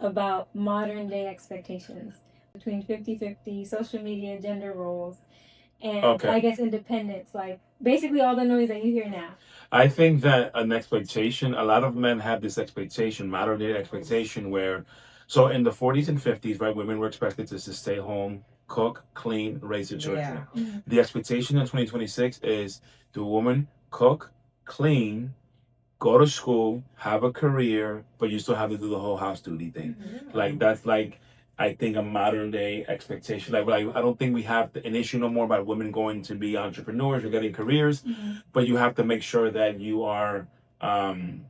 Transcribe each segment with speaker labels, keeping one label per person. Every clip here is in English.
Speaker 1: about modern day expectations between 50-50, social media, gender roles, and I guess independence, like basically all the noise that you hear now.
Speaker 2: I think that an expectation, a lot of men have this expectation, modern day expectation, where, so in the 40s and 50s, right, women were expected to just stay home, cook, clean, raise their children. Yeah. The expectation in 2026 is the woman cook, clean, go to school, have a career, but you still have to do the whole house duty thing. Like that's like I think a modern day expectation. Like I don't think we have an issue no more about women going to be entrepreneurs or getting careers, but you have to make sure that you are um,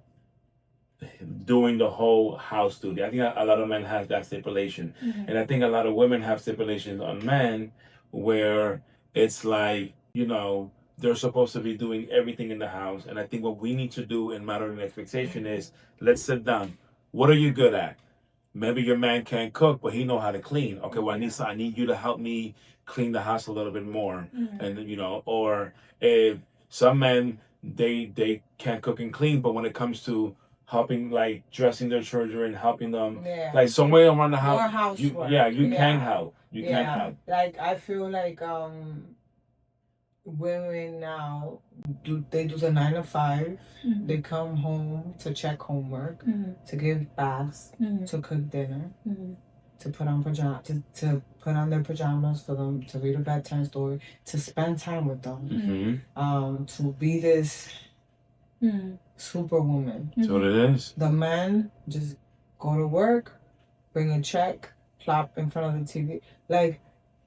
Speaker 2: doing the whole house duty. I think a lot of men have that stipulation, and I think a lot of women have stipulations on men where it's like, you know, they're supposed to be doing everything in the house. And I think what we need to do in modern expectation is let's sit down. What are you good at? Maybe your man can't cook, but he know how to clean. Okay, well I need you to help me clean the house a little bit more, and you know, or if some men they can't cook and clean, but when it comes to helping, like dressing their children, helping them, like somewhere around the house, more housework. You can help. You can help.
Speaker 3: Like I feel like women now do the 9 to 5. They come home to check homework, to give baths, to cook dinner, to put on pajamas, to put on their pajamas for them, to read a bedtime story, to spend time with them, to be this superwoman.
Speaker 2: That's what it is.
Speaker 3: The men just go to work, bring a check, plop in front of the TV. Like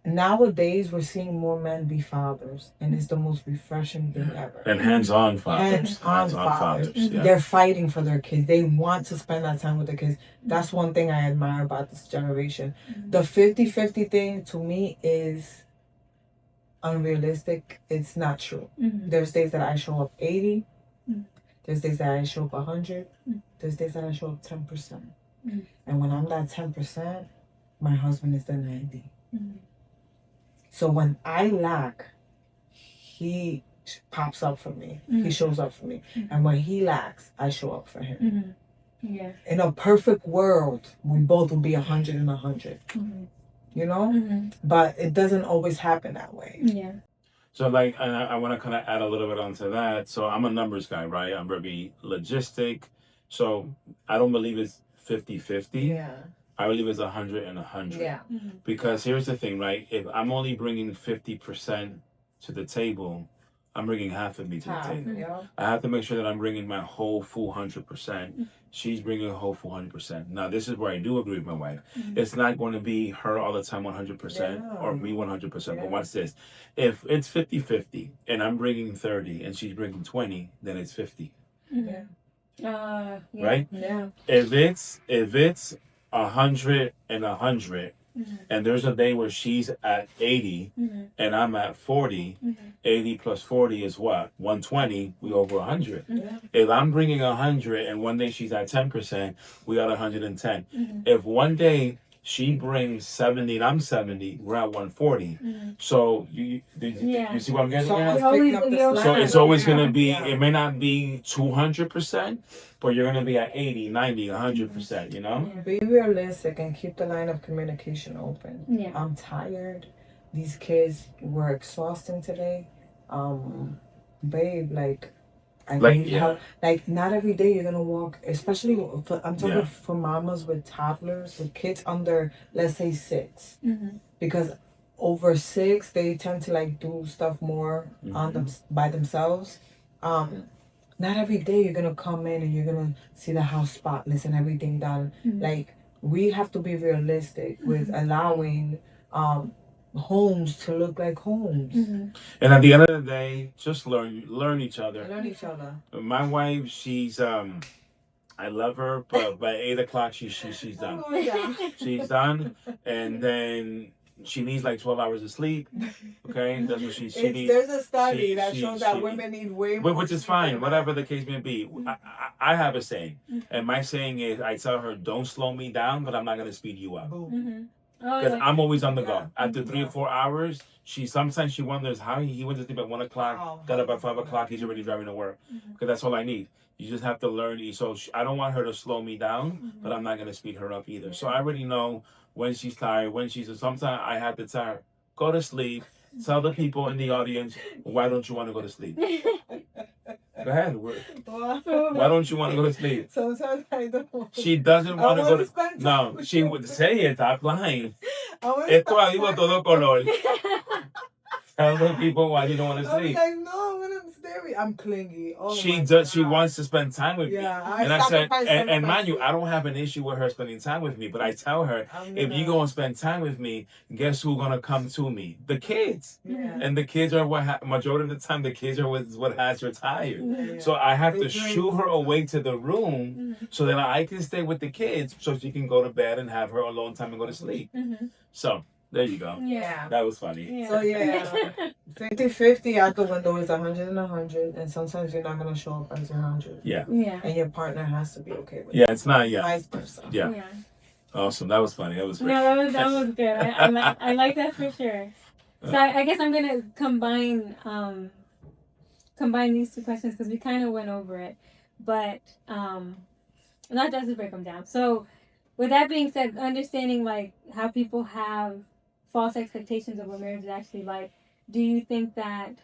Speaker 3: nowadays, we're seeing more men be fathers, and it's the most refreshing thing ever.
Speaker 2: And hands-on fathers.
Speaker 3: Hands-on fathers.
Speaker 2: Yeah.
Speaker 3: They're fighting for their kids. They want to spend that time with their kids. That's one thing I admire about this generation. The 50-50 thing, to me, is unrealistic. It's not true. There's days that I show up 80. There's days that I show up 100. There's days that I show up 10%. And when I'm that 10%, my husband is the 90. So when I lack, he pops up for me. He shows up for me. And when he lacks, I show up for him.
Speaker 1: Yeah.
Speaker 3: In a perfect world, we both would be 100 and 100. You know? But it doesn't always happen that way.
Speaker 1: Yeah.
Speaker 2: So like, I want to kind of add a little bit onto that. So I'm a numbers guy, right? I'm very logistic. So I don't believe it's 50-50.
Speaker 3: Yeah.
Speaker 2: I believe it's 100 and 100.
Speaker 3: Yeah.
Speaker 2: Because here's the thing, right? If I'm only bringing 50% to the table, I'm bringing half of me to the table.
Speaker 3: Yeah.
Speaker 2: I have to make sure that I'm bringing my whole full 100%. She's bringing a whole full 100%. Now, this is where I do agree with my wife. It's not going to be her all the time 100% or me 100%. But watch this. If it's 50-50 and I'm bringing 30 and she's bringing 20, then it's 50.
Speaker 3: Yeah.
Speaker 2: Right?
Speaker 3: Yeah.
Speaker 2: If it's 100 and 100, and there's a day where she's at 80 and I'm at 40, 80 plus 40 is what? 120, we over 100. If I'm bringing 100 and one day she's at 10%, we got 110. If one day she brings 70 and I'm 70, we're at 140. So you see what I'm getting at? So it's always going to be, it may not be 200%, but you're going to be at 80, 90, 100%, you know?
Speaker 3: Be realistic and keep the line of communication open.
Speaker 1: Yeah.
Speaker 3: I'm tired. These kids were exhausting today. Babe, like, I need help. Like, not every day you're gonna walk, especially I'm talking for mamas with toddlers, with kids under, let's say, 6. Because over 6, they tend to like do stuff more on them by themselves. Not every day you're gonna come in and you're gonna see the house spotless and everything done. Like, we have to be realistic with allowing homes to look like homes.
Speaker 2: And at the end of the day, just learn each other.
Speaker 3: Learn each other.
Speaker 2: My wife, she's I love her, but by 8 o'clock she's done.
Speaker 3: Oh, yeah.
Speaker 2: She's done, and then she needs like 12 hours of sleep. Okay, that's what she needs.
Speaker 3: There's a study that shows that women need way more.
Speaker 2: Which is fine, whatever the case may be. I have a saying, and my saying is, I tell her, don't slow me down, but I'm not gonna speed you up. Because I'm always on the go. After 3 or 4 hours, sometimes she wonders how he went to sleep at 1 o'clock, got up at 5 o'clock, he's already driving to work. Because that's all I need. You just have to learn. So I don't want her to slow me down, but I'm not going to speed her up either. So I already know when she's tired, sometimes I have to tell her, go to sleep. Tell the people in the audience, why don't you want to go to sleep? Go ahead. Why don't you want to go to sleep?
Speaker 3: Sometimes I don't want to.
Speaker 2: She doesn't want to go to sleep. No, she would say it. Stop lying. Esto ahí va todo color. Tell the people why you don't want to sleep.
Speaker 3: I'm like, no, I'm clingy. Oh
Speaker 2: she does. She wants to spend time with me.
Speaker 3: And
Speaker 2: I said, and mind you, I don't have an issue with her spending time with me, but I tell her, if you go and spend time with me, guess who's gonna come to me? The kids.
Speaker 3: Yeah.
Speaker 2: And the kids are majority of the time the kids are what has her tired. Yeah. So I have to shoo her away to the room so that I can stay with the kids, so she can go to bed and have her alone time and go to sleep. So. There you go.
Speaker 3: Yeah.
Speaker 2: That was funny.
Speaker 3: Yeah. So, 50-50 out the window is 100 and 100, and sometimes you're not going to show up as 100.
Speaker 2: Yeah.
Speaker 3: And your partner has to be okay with it.
Speaker 2: Yeah, it's not,
Speaker 3: Vice versa.
Speaker 2: Yeah. Awesome. That was funny. That was great.
Speaker 1: No, that was good. I like that for sure. So I guess I'm going to combine these two questions because we kind of went over it. But not just to break them down. So with that being said, understanding like how people have false expectations of what marriage is actually like, do you think that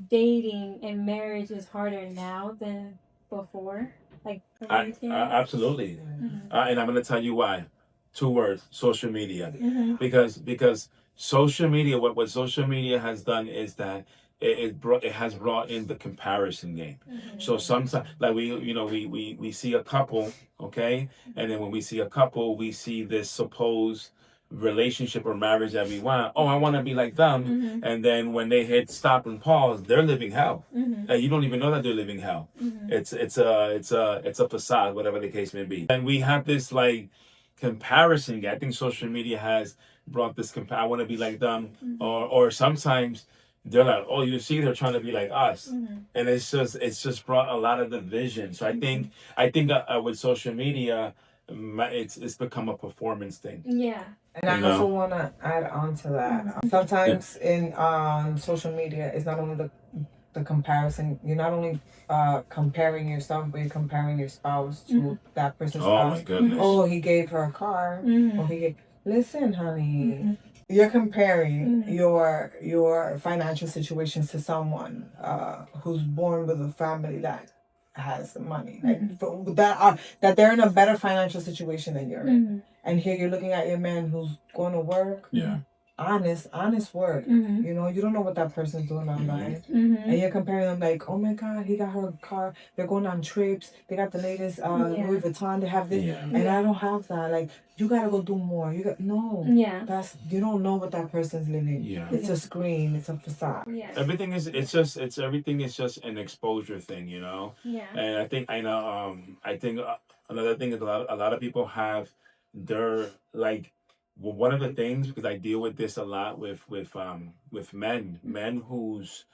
Speaker 1: dating and marriage is harder now than before? Like,
Speaker 2: absolutely. And I'm going to tell you why. 2 words: social media. Because social media, what social media has done is that it has brought in the comparison game. So sometimes, like we see a couple, okay, and then when we see a couple, we see this supposed relationship or marriage that we want. Oh, I want to be like them. And then when they hit stop and pause, they're living hell. And you don't even know that they're living hell. It's a facade, whatever the case may be. And we have this like comparison game. I think social media has brought this I want to be like them, or sometimes they're like, oh, you see, they're trying to be like us, and it's just brought a lot of division. So I think with social media, it's become a performance thing.
Speaker 1: Yeah.
Speaker 3: And I also want to add on to that. Sometimes in social media, it's not only the comparison. You're not only comparing yourself, but you're comparing your spouse to that person's spouse.
Speaker 2: Oh my goodness.
Speaker 3: Oh, he gave her a car. Or he gave. Listen, honey. You're comparing your financial situations to someone who's born with a family that has money, like that they're in a better financial situation than you're in. And here you're looking at your man who's going to work.
Speaker 2: Yeah.
Speaker 3: Honest work. You know, you don't know what that person's doing online. And you're comparing them like, oh my God, he got her a car. They're going on trips. They got the latest Louis Vuitton. They have this. And I don't have that. Like, you got to go do more. You don't know what that person's living. Yeah. It's a screen. It's a facade.
Speaker 1: Yeah.
Speaker 2: Everything is just an exposure thing, you know?
Speaker 1: Yeah.
Speaker 2: And I think another thing is a lot of people have their like, well, one of the things, because I deal with this a lot with men whose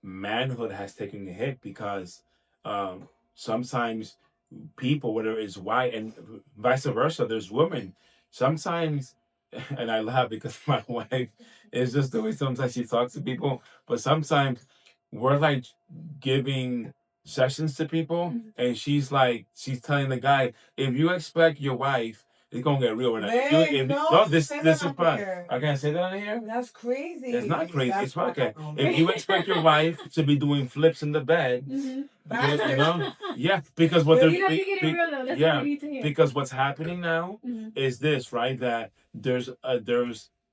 Speaker 2: manhood has taken a hit because sometimes people, whether it's white and vice versa, there's women. Sometimes, and I laugh because my wife is just the way sometimes she talks to people, but sometimes we're like giving sessions to people, and she's telling the guy, if you expect your wife, it's gonna get real right now. This is fun. I can't say that on here.
Speaker 3: That's crazy.
Speaker 2: It's not crazy. It's okay. If you expect your wife to be doing flips in the bed, you know, because what because what's happening now is this, right? That there's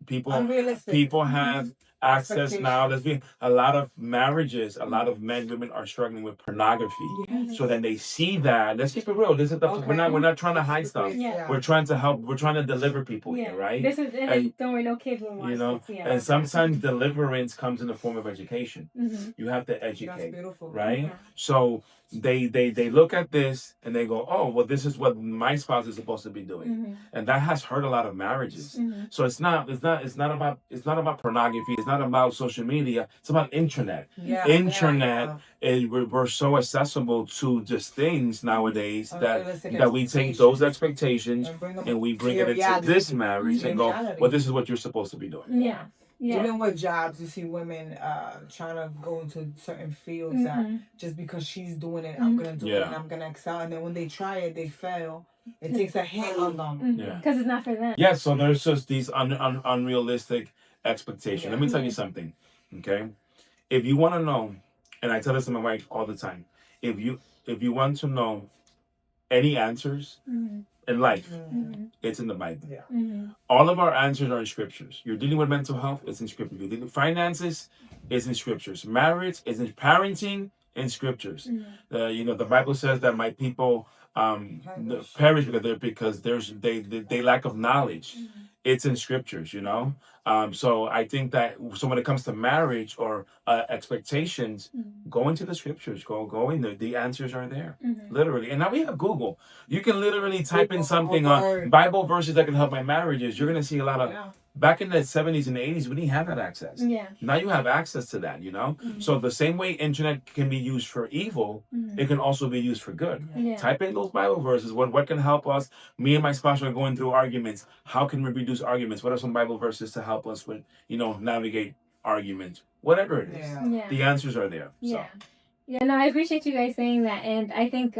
Speaker 2: people
Speaker 3: unrealistic.
Speaker 2: People have access now. There's been a lot of marriages, a lot of women are struggling with pornography. So then they see that. Let's keep it real. This is we're not trying to hide stuff. We're trying to help. We're trying to deliver people here, right?
Speaker 1: This is and don't worry, no kids will watch.
Speaker 2: You know, and sometimes deliverance comes in the form of education. You have to educate,
Speaker 3: That's beautiful.
Speaker 2: right? So they look at this and they go, oh, well, this is what my spouse is supposed to be doing, and that has hurt a lot of marriages. So it's not about pornography. It's not about social media. It's about internet. And we're so accessible to just things nowadays that we take those expectations and we bring it into this marriage and go, well, this is what you're supposed to be doing.
Speaker 1: Yeah.
Speaker 3: Even with jobs, you see women trying to go into certain fields that just because she's doing it, I'm gonna do it and I'm gonna excel. And then when they try it, they fail. It takes a hit on them.
Speaker 1: Because it's not for them.
Speaker 2: Yeah, so there's just these unrealistic expectations. Let me tell you something, okay? If you want to know, and I tell this to my wife all the time, if you want to know any answers in life, it's in the Bible. All of our answers are in scriptures. You're dealing with mental health, it's in scripture. You're dealing with finances, it's in scriptures. Marriage is in parenting, in scriptures. The Bible says that my people perish because they lack of knowledge. It's in scriptures, so I think that when it comes to marriage or expectations, go into the scriptures, go in there. The answers are there, literally. And now we have Google. You can literally type in something on Bible verses that can help my marriages. You're gonna see a lot of. Back in the 70s and 80s, we didn't have that access. Now you have access to that, So the same way internet can be used for evil, it can also be used for good. Type in those Bible verses. What can help us? Me and my spouse are going through arguments. How can we reduce arguments? What are some Bible verses to help us with, navigate arguments? Whatever it is. The answers are there. So.
Speaker 1: Yeah, no, I appreciate you guys saying that. And I think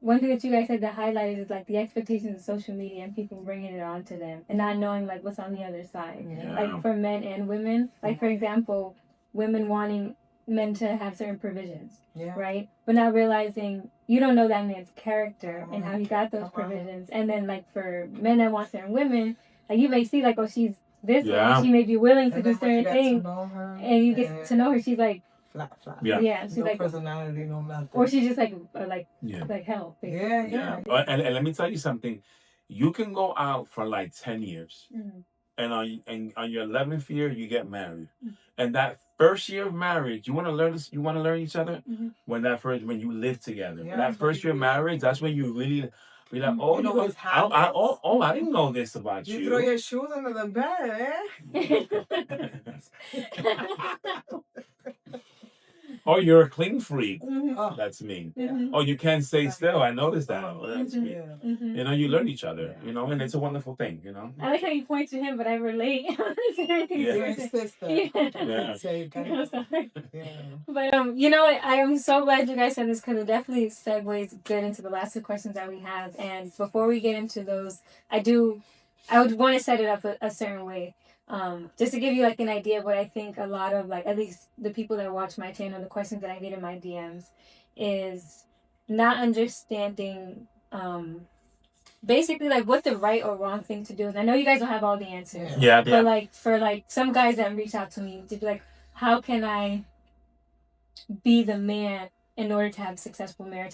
Speaker 1: one thing that you guys said that highlighted is like the expectations of social media and people bringing it on to them and not knowing like what's on the other side. Like for men and women, like for example, women wanting men to have certain provisions, right? But not realizing you don't know that man's character and how he got those provisions. And then like for men that want certain women, like you may see like, oh, she's this way, and she may be willing to do certain things, and you get to know her, she's like
Speaker 3: flat.
Speaker 1: Yeah, she's
Speaker 3: no
Speaker 1: like
Speaker 3: personality, no nothing.
Speaker 1: Or she's just like hell. Basically.
Speaker 2: Yeah. And let me tell you something. You can go out for like 10 years, and on your 11th year you get married, and that first year of marriage, you want to learn this. You want to learn each other when you live together. That first year of marriage, that's when you really. Be like, oh, I didn't know this about you.
Speaker 3: You throw your shoes under the bed,
Speaker 2: Oh, you're a clean freak. That's me. Oh, you can't stay still. I noticed that. That's me. You learn each other, and it's a wonderful thing,
Speaker 1: I like how you point to him, but I relate. But I am so glad you guys said this because it definitely segues good into the last two questions that we have. And before we get into those, I would want to set it up a certain way. Just to give you like an idea of what I think a lot of like at least the people that watch my channel, the questions that I get in my DMs is not understanding basically like what the right or wrong thing to do is. I know you guys don't have all the answers. But like for like some guys that reach out to me to be like, how can I be the man in order to have a successful marriage?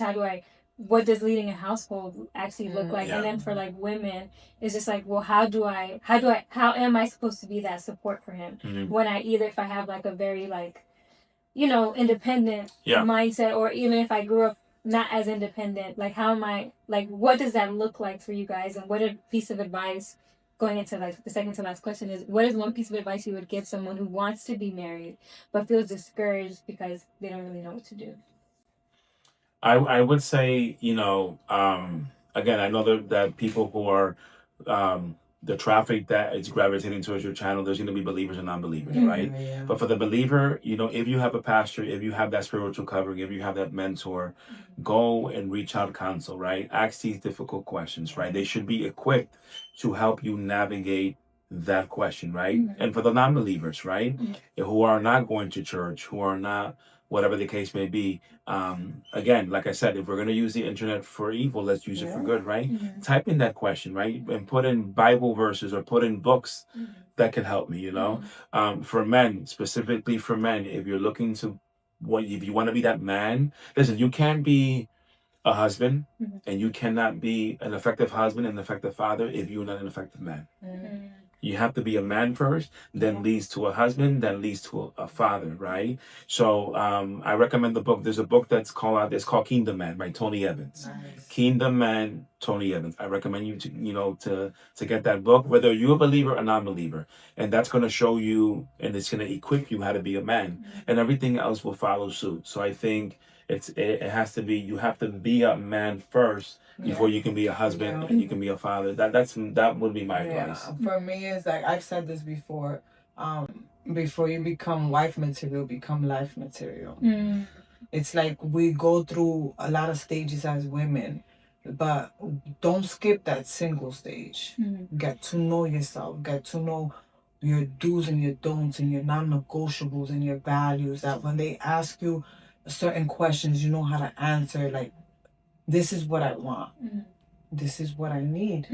Speaker 1: What does leading a household actually look like? And then for like women, it's just like, well, how am I supposed to be that support for him when if I have like a very like, independent mindset, or even if I grew up not as independent, like how am I, like what does that look like for you guys? And what a piece of advice going into like the second to last question is, what is one piece of advice you would give someone who wants to be married but feels discouraged because they don't really know what to do?
Speaker 2: I would say, again, I know that people who are the traffic that is gravitating towards your channel, there's going to be believers and non-believers, right? Yeah. But for the believer, if you have a pastor, if you have that spiritual covering, if you have that mentor, go and reach out counsel, right? Ask these difficult questions, right? They should be equipped to help you navigate that question, right? And for the non-believers, right? Who are not going to church, who are not, whatever the case may be. Again, like I said, if we're going to use the internet for evil, let's use it for good, right? Type in that question, right? And put in Bible verses or put in books that can help me, For men, specifically for men, if you're looking to, if you want to be that man, listen, you can't be a husband and you cannot be an effective husband and an effective father if you're not an effective man. You have to be a man first, then leads to a husband, then leads to a father, right? So I recommend the book. There's a book that's called Kingdom Man by Tony Evans.
Speaker 3: Nice.
Speaker 2: Kingdom Man, Tony Evans. I recommend you to get that book, whether you're a believer or non-believer, and that's going to show you and it's going to equip you how to be a man, and everything else will follow suit. So I think it has to be, you have to be a man first before you can be a husband and you can be a father. That would be my advice.
Speaker 3: For me, it's like I've said this before. Before you become wife material, become life material. It's like we go through a lot of stages as women, but don't skip that single stage. Get to know yourself. Get to know your do's and your don'ts and your non-negotiables and your values. That when they ask you certain questions, you know how to answer. Like, this is what I want. This is what I need.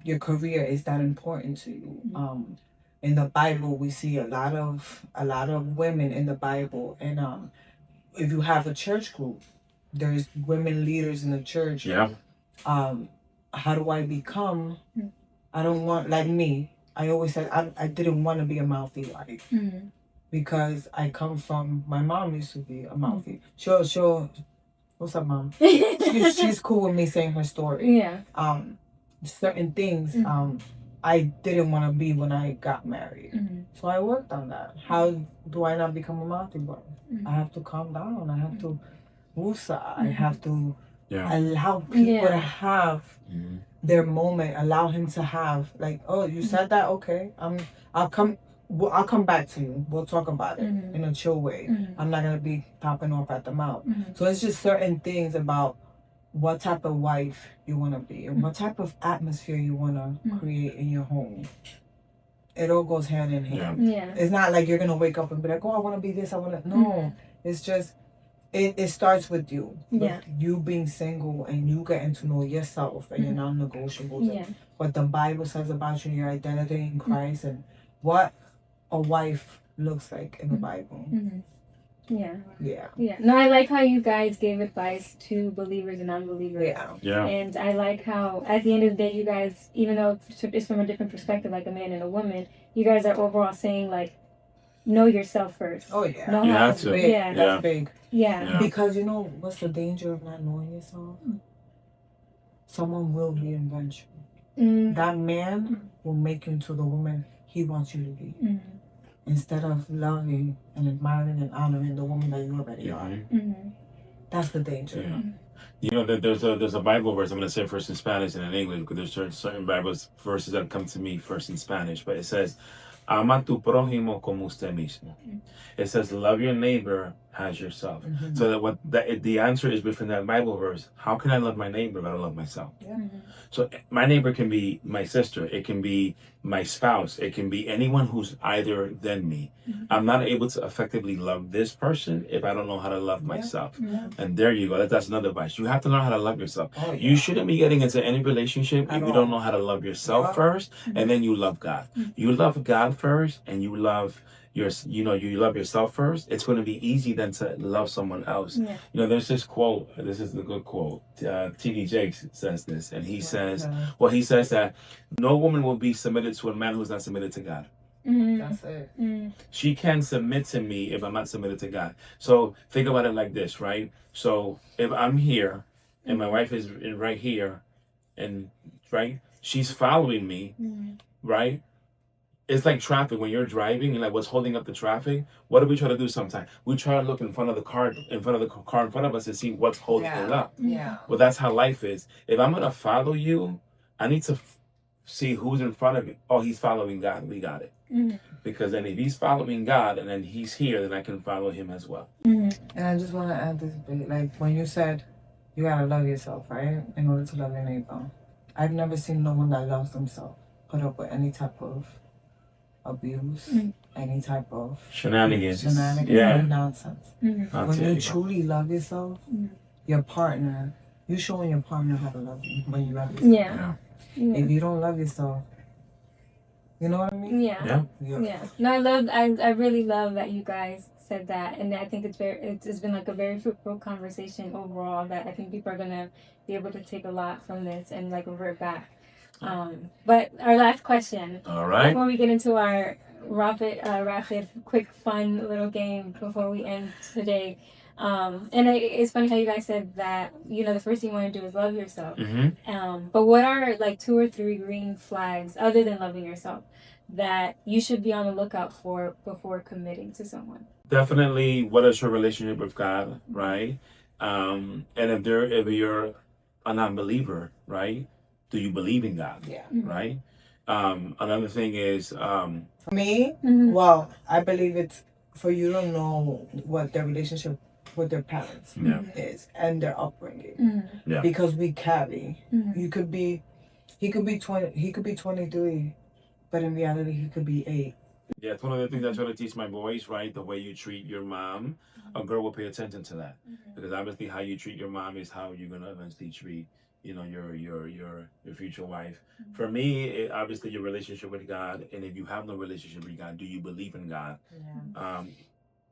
Speaker 3: Your career is that important to you. In the Bible, we see a lot of women in the Bible, and if you have a church group, there's women leaders in the church.
Speaker 2: Yeah.
Speaker 3: How do I become? I don't want, like me. I always said I didn't want to be a mouthy wife because I come from, my mom used to be a mouthy. She'll what's up, mom? she's cool with me saying her story.
Speaker 1: Yeah.
Speaker 3: Certain things I didn't want to be when I got married. So I worked on that. How do I not become a mouthy boy? I have to calm down. I have to woosah. I have to allow people to have their moment. Allow him to have, like, oh, you said that? Okay. I'll come back to you. We'll talk about it in a chill way. I'm not gonna be popping off at the mouth. So it's just certain things about what type of wife you want to be and what type of atmosphere you want to create in your home. It all goes hand in hand.
Speaker 1: Yeah.
Speaker 3: It's not like you're gonna wake up and be like, oh, I want to be this, I want to. No, it's just it starts with you.
Speaker 1: Yeah.
Speaker 3: With you being single and you getting to know yourself and your non-negotiables. And what the Bible says about you, your identity in Christ, and what a wife looks like in the Bible.
Speaker 1: Yeah.
Speaker 3: Yeah.
Speaker 1: Yeah. No, I like how you guys gave advice to believers and unbelievers.
Speaker 3: Yeah.
Speaker 2: Yeah.
Speaker 1: And I like how, at the end of the day, you guys, even though it's from a different perspective, like a man and a woman, you guys are overall saying, like, know yourself first.
Speaker 3: Oh, yeah.
Speaker 1: Know
Speaker 2: You
Speaker 1: how
Speaker 2: have
Speaker 1: to.
Speaker 2: to.
Speaker 1: Yeah.
Speaker 3: That's big.
Speaker 1: Yeah.
Speaker 3: Because you know what's the danger of not knowing yourself? Someone will reinvent you. That man will make you into the woman he wants you to be. Instead of loving and admiring and honoring the woman that you already are. That's the danger.
Speaker 2: Yeah. You know, there's a Bible verse, I'm going to say it first in Spanish and in English, because there's certain Bible verses that come to me first in Spanish, but it says, ama tu prójimo como usted mismo. It says, love your neighbor as yourself. So the answer is within that Bible verse. How can I love my neighbor if I don't love myself? So my neighbor can be my sister. It can be my spouse. It can be anyone who's either than me. I'm not able to effectively love this person if I don't know how to love myself. And there you go. That's another advice. You have to learn how to love yourself. You shouldn't be getting into any relationship if you don't know how to love yourself first, and then you love God. You love God first, and you love you love yourself first. It's going to be easy then to love someone else. You know, there's this quote. This is the good quote. T.D. Jakes says this, and he says, he says that no woman will be submitted to a man who's not submitted to God.
Speaker 3: That's it.
Speaker 2: She can submit to me if I'm not submitted to God. So think about it like this, right? So if I'm here and my wife is right here, and right, she's following me, right? It's like traffic when you're driving and like what's holding up the traffic. What do we try to do sometimes? We try to look in front of the car in front of us to see what's holding it up. Well, that's how life is. If I'm gonna follow you, I need to see who's in front of me. Oh, he's following God. We got it. Because then if he's following God and then he's here, then I can follow him as well.
Speaker 3: And I just want to add this bit, like when you said you gotta love yourself, right, in order to love your neighbor. I've never seen no one that loves themselves put up with any type of abuse, any type of
Speaker 2: Shenanigans
Speaker 3: and nonsense. When you truly love yourself, your partner, you showing your partner how to love you when you love yourself. If you don't love yourself, you know what I mean?
Speaker 1: Yeah. No, I really love that you guys said that, and I think it's been like a very fruitful conversation overall that I think people are gonna be able to take a lot from this and like revert back. But our last question.
Speaker 2: All right.
Speaker 1: Before we get into our rapid, quick, fun little game before we end today. And it's funny how you guys said that, the first thing you want to do is love yourself. But what are like 2 or 3 green flags other than loving yourself that you should be on the lookout for before committing to someone?
Speaker 2: Definitely, what is your relationship with God, right? And if you're a non-believer, right? Do you believe in God?
Speaker 3: Yeah.
Speaker 2: Right. Another thing is
Speaker 3: for me. Well, I believe it's for you to know what their relationship with their parents is and their upbringing.
Speaker 2: Yeah.
Speaker 3: Because we carry. You could be, he could be 20. He could be 23, but in reality, he could be 8.
Speaker 2: Yeah, it's one of the things I try to teach my boys, right? The way you treat your mom, a girl will pay attention to that. Because obviously how you treat your mom is how you're gonna eventually treat, your future wife. For me, obviously your relationship with God, and if you have no relationship with God, do you believe in God?
Speaker 3: Yeah.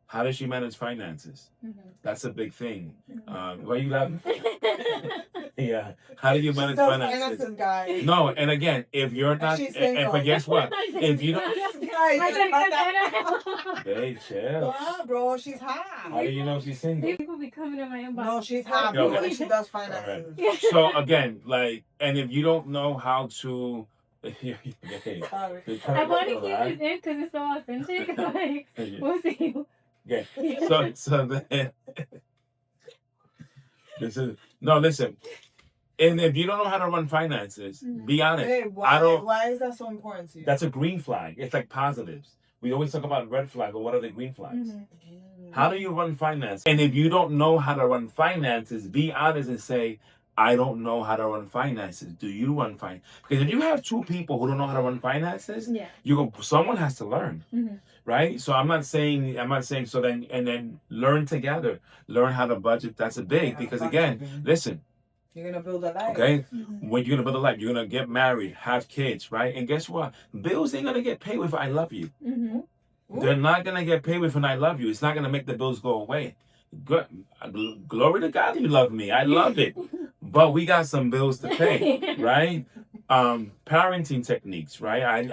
Speaker 2: How does she manage finances? That's a big thing. Why you laughing? Yeah. How do you manage finances?
Speaker 3: Guy.
Speaker 2: No, and again, if you're not, but guess what? If you don't, hey, chill.
Speaker 3: Yeah, bro, she's hot.
Speaker 2: How do you know she's single?
Speaker 1: People be coming in my inbox.
Speaker 3: No, she's hot, bro, and she does finances.
Speaker 2: Right. So again, and if you don't know how to, okay.
Speaker 1: I want to keep it in because it's so authentic. Like, we'll see.
Speaker 2: Okay. So then, listen. And if you don't know how to run finances, be honest.
Speaker 3: Hey, why is that so important to you?
Speaker 2: That's a green flag. It's like positives. We always talk about red flag, but what are the green flags? How do you run finance? And if you don't know how to run finances, be honest and say, I don't know how to run finances. Do you run finance? Because if you have 2 people who don't know how to run finances, someone has to learn. Right? So I'm not saying so then learn together. Learn how to budget. That's a big because again, listen.
Speaker 3: You're gonna build a life.
Speaker 2: Okay? When you're gonna build a life, you're gonna get married, have kids, right? And guess what? Bills ain't gonna get paid with I love you. They're not gonna get paid with I love you. It's not gonna make the bills go away. Good. Glory to God you love me. I love it. But we got some bills to pay, right? Parenting techniques, right?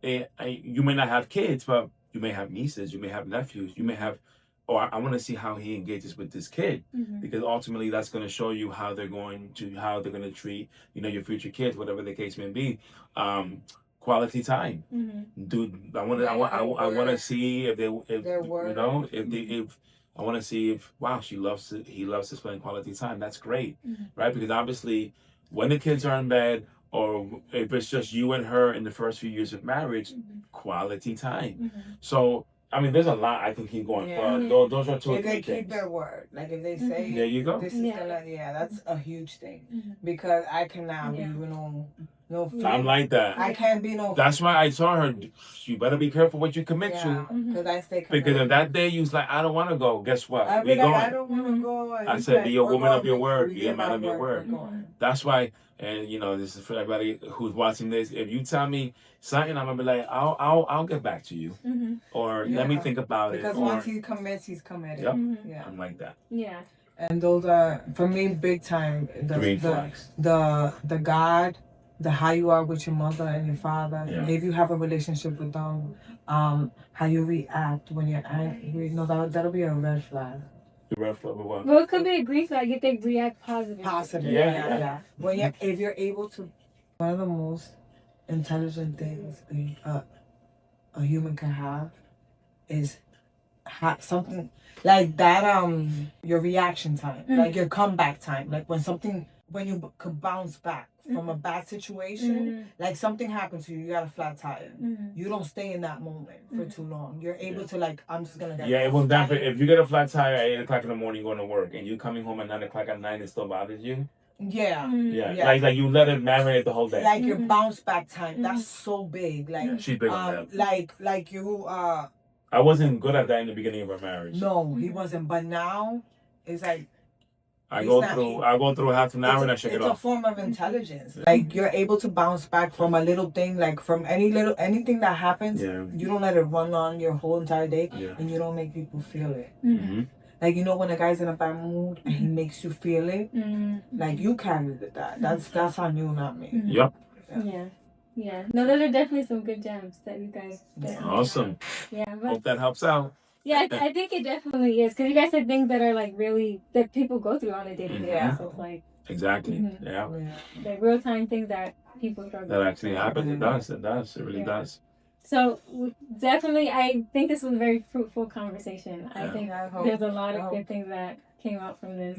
Speaker 2: You may not have kids, but you may have nieces, you may have nephews, you may have, I want to see how he engages with this kid because ultimately that's going to show you how they're going to treat, your future kids, whatever the case may be. Quality time, dude. I want to see if I want to see if he loves to spend quality time. That's great, right? Because obviously, when the kids are in bed, or if it's just you and her in the first few years of marriage, quality time. So I mean, there's a lot I can keep going, but those are 2 or 3 things.
Speaker 3: If they keep their word, like if they say,
Speaker 2: there you go.
Speaker 3: This is that's a huge thing because I cannot be, no.
Speaker 2: I'm like that.
Speaker 3: I can't be no.
Speaker 2: That's why I told her, you better be careful what you commit to.
Speaker 3: Because I stay committed.
Speaker 2: Because if that day you was like, I don't want to go, guess what?
Speaker 3: I don't want to go.
Speaker 2: I said, be a woman of your word. Be a man of your word. That's why, and this is for everybody who's watching this. If you tell me something, I'm gonna be like, I'll get back to you, or let me think about it.
Speaker 3: Because once he commits, he's committed.
Speaker 2: Yep. I'm like that.
Speaker 1: Yeah.
Speaker 3: And those are for me big time.
Speaker 2: Green flags.
Speaker 3: The God. How you are with your mother and your father, if you have a relationship with them, how you react when you're angry, that'll be a red flag.
Speaker 2: The red flag with what?
Speaker 1: Well, it could be a green flag if they react positive.
Speaker 3: Yeah. If you're able to, one of the most intelligent things a human can have is something like that. Your reaction time, like your comeback time, like when you could bounce back from a bad situation, like something happened to you, you got a flat tire. You don't stay in that moment for too long. You're able to I'm just gonna get.
Speaker 2: Yeah, it won't dampen. If you get a flat tire at 8 o'clock in the morning going to work, and you coming home at 9 o'clock at night, it still bothers you.
Speaker 3: Yeah.
Speaker 2: Like you let it marinate the whole day.
Speaker 3: Like your bounce back time, that's so big. Like
Speaker 2: she's big on that.
Speaker 3: Like you.
Speaker 2: I wasn't good at that in the beginning of our marriage.
Speaker 3: No, he wasn't. But now, it's like.
Speaker 2: I go through half an hour and I shake it off.
Speaker 3: It's a form of intelligence. Like you're able to bounce back from a little thing, like from anything that happens. You don't let it run on your whole entire day, and you don't make people feel it. Like when a guy's in a bad mood and he makes you feel it, like you carry that. That's on you, not me.
Speaker 2: Yep.
Speaker 1: Yeah. No, those are definitely some good gems that you guys.
Speaker 2: Awesome.
Speaker 1: Yeah. But,
Speaker 2: hope that helps out.
Speaker 1: Yeah, I think it definitely is because you guys said things that are like really that people go through on a day to day. So it's like
Speaker 2: exactly. Yeah.
Speaker 1: Like real time things that people struggle.
Speaker 2: That actually happens. It does. It does. It really does.
Speaker 1: So definitely, I think this was a very fruitful conversation. I think there's a lot of good things that came out from this.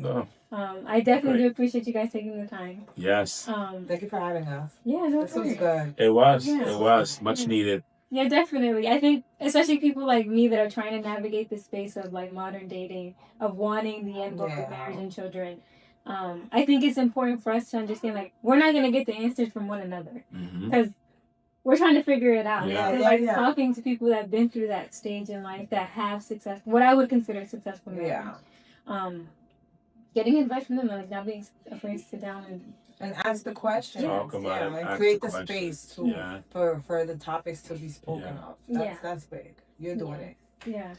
Speaker 1: I definitely do appreciate you guys taking the time.
Speaker 2: Yes.
Speaker 3: Thank you for having us.
Speaker 1: Yeah, no,
Speaker 3: this was good.
Speaker 2: It was. Yeah. It was much needed.
Speaker 1: Yeah, definitely. I think especially people like me that are trying to navigate the space of like modern dating, of wanting the end goal of marriage and children. I think it's important for us to understand like we're not gonna get the answers from one another because we're trying to figure it out. Talking to people that have been through that stage in life that have success, what I would consider successful marriage. Getting advice from them, like not being afraid to sit down and
Speaker 3: ask the questions.
Speaker 2: Talk about it.
Speaker 3: And create the space to for the topics to be spoken of. That's big. You're doing it.
Speaker 1: Yeah.